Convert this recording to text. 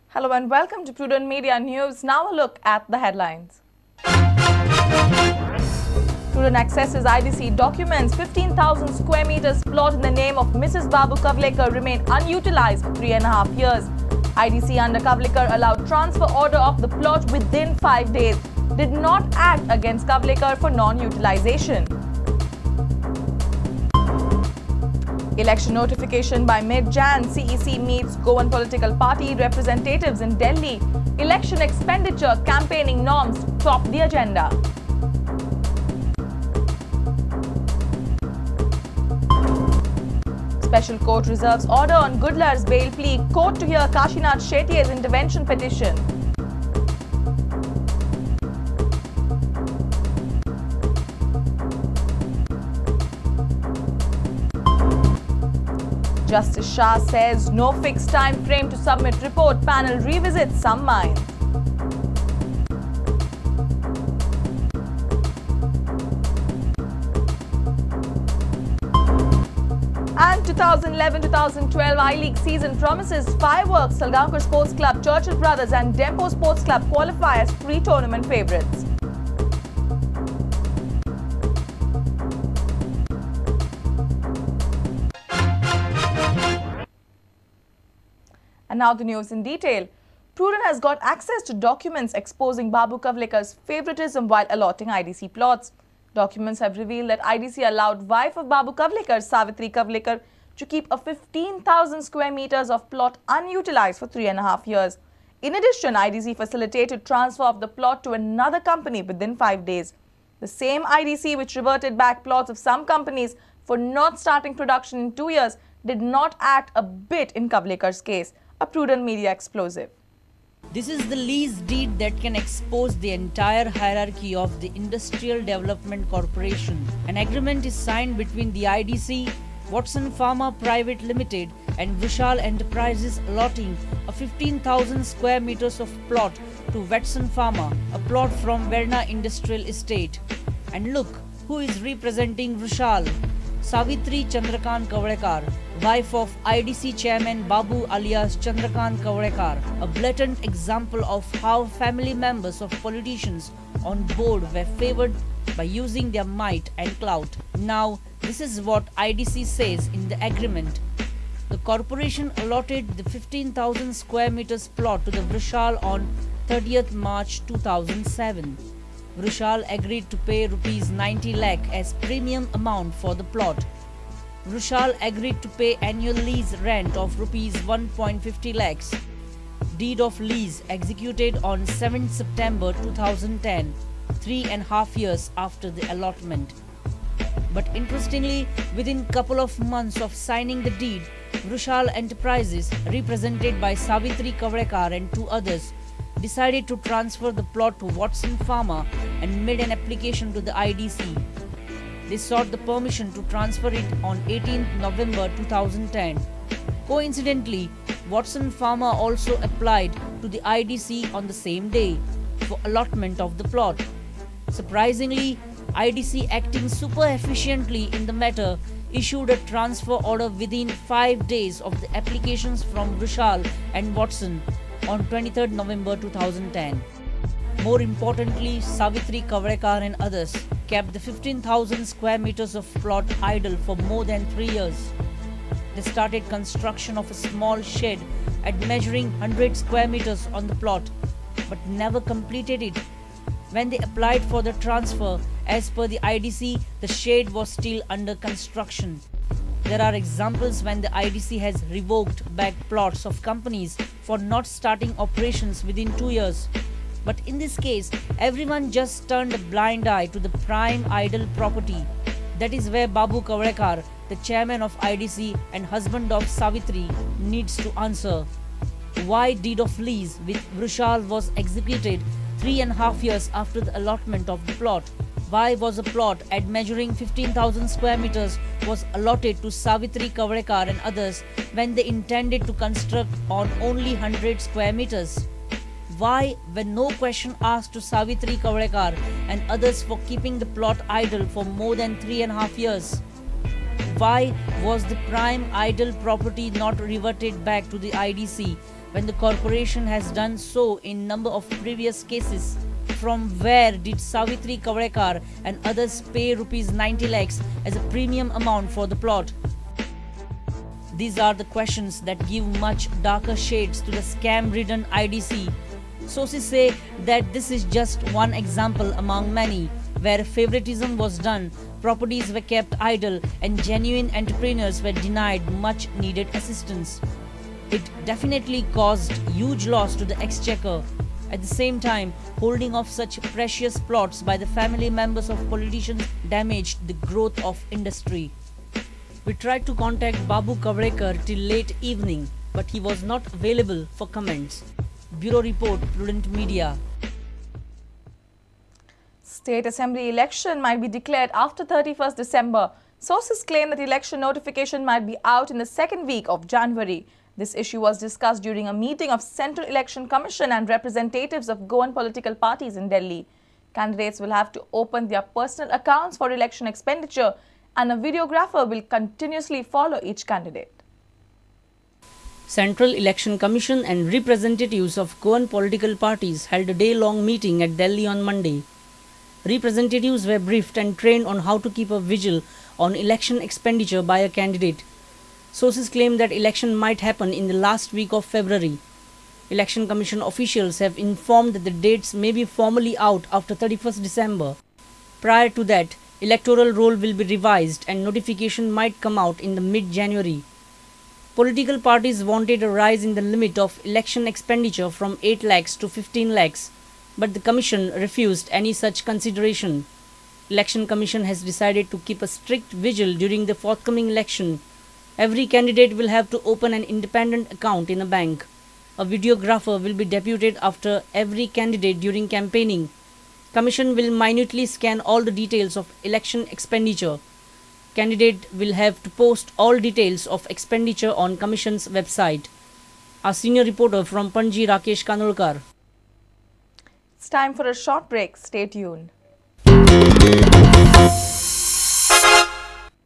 Hello and welcome to Prudent Media News. Now a look at the headlines. Prudent accesses IDC documents. 15,000 square meters plot in the name of Mrs. Babu Kavlekar remained unutilized for 3.5 years. IDC under Kavlekar allowed transfer order of the plot within 5 days. Did not act against Kavlekar for non-utilization. Election notification by mid-Jan. CEC meets Goan political party representatives in Delhi. Election expenditure campaigning norms top the agenda. Special court reserves order on Gudlar's bail plea. Court to hear Kashinath Shetty's intervention petition. Justice Shah says no fixed time frame to submit report. Panel revisits some minds. And 2011-2012 I-League season promises fireworks. Salgaonkar Sports Club, Churchill Brothers and Dempo Sports Club qualify as pre-tournament favourites. And now the news in detail. Prudent has got access to documents exposing Babu Kavlekar's favoritism while allotting IDC plots. Documents have revealed that IDC allowed wife of Babu Kavlekar, Savitri Kavlekar, to keep a 15,000 square meters of plot unutilized for 3.5 years. In addition, IDC facilitated transfer of the plot to another company within 5 days. The same IDC which reverted back plots of some companies for not starting production in 2 years did not act a bit in Kavlekar's case. A Prudent Media explosive. This is the lease deed that can expose the entire hierarchy of the Industrial Development Corporation. An agreement is signed between the IDC, Watson Pharma Private Limited and Vishal Enterprises allotting a 15,000 square meters of plot to Watson Pharma, a plot from Verna Industrial Estate. And look who is representing Vishal. Savitri Chandrakant Kavlekar, wife of IDC chairman Babu alias Chandrakant Kavlekar, a blatant example of how family members of politicians on board were favored by using their might and clout. Now, this is what IDC says in the agreement. The corporation allotted the 15,000 square meters plot to the Vrishal on 30th March 2007. Vrishal agreed to pay rupees 90 lakh as premium amount for the plot. Vrishal agreed to pay annual lease rent of rupees 1.50 lakhs. Deed of lease executed on 7 September 2010, 3.5 years after the allotment. But interestingly, within couple of months of signing the deed, Vrishal Enterprises, represented by Savitri Kavlekar and 2 others, decided to transfer the plot to Watson Pharma and made an application to the IDC. They sought the permission to transfer it on 18th November 2010. Coincidentally, Watson Pharma also applied to the IDC on the same day for allotment of the plot. Surprisingly, IDC, acting super efficiently in the matter, issued a transfer order within 5 days of the applications from Vishal and Watson on 23rd November 2010. More importantly, Savitri Kavlekar and others kept the 15,000 square meters of plot idle for more than 3 years. They started construction of a small shed at measuring 100 square meters on the plot, but never completed it. When they applied for the transfer, as per the IDC, the shed was still under construction. There are examples when the IDC has revoked back plots of companies for not starting operations within 2 years. But in this case, everyone just turned a blind eye to the prime idol property. That is where Babu Kavrekar, the chairman of IDC and husband of Savitri, needs to answer. Why deed of lease with Vrushal was executed 3.5 years after the allotment of the plot? Why was a plot at measuring 15,000 square meters was allotted to Savitri Kavrekar and others when they intended to construct on only 100 square meters? Why were no question asked to Savitri Kavrekar and others for keeping the plot idle for more than 3.5 years? Why was the prime idle property not reverted back to the IDC when the corporation has done so in number of previous cases? From where did Savitri Kavrekar and others pay rupees 90 lakhs as a premium amount for the plot? These are the questions that give much darker shades to the scam-ridden IDC. Sources say that this is just one example among many, where favoritism was done, properties were kept idle, and genuine entrepreneurs were denied much needed assistance. It definitely caused huge loss to the exchequer. At the same time, holding of such precious plots by the family members of politicians damaged the growth of industry. We tried to contact Babu Kavrekar till late evening, but he was not available for comments. Bureau Report, Prudent Media. State Assembly election might be declared after 31st December. Sources claim that election notification might be out in the second week of January. This issue was discussed during a meeting of Central Election Commission and representatives of Goan political parties in Delhi. Candidates will have to open their personal accounts for election expenditure, and a videographer will continuously follow each candidate. Central Election Commission and representatives of Goan political parties held a day-long meeting at Delhi on Monday. Representatives were briefed and trained on how to keep a vigil on election expenditure by a candidate. Sources claim that election might happen in the last week of February. Election Commission officials have informed that the dates may be formally out after 31st December. Prior to that, electoral roll will be revised and notification might come out in the mid-January. Political parties wanted a rise in the limit of election expenditure from 8 lakhs to 15 lakhs, but the Commission refused any such consideration. Election Commission has decided to keep a strict vigil during the forthcoming election. Every candidate will have to open an independent account in a bank. A videographer will be deputed after every candidate during campaigning. Commission will minutely scan all the details of election expenditure. Candidate will have to post all details of expenditure on Commission's website. Our senior reporter from Panji, Rakesh Kanolkar. It's time for a short break. Stay tuned.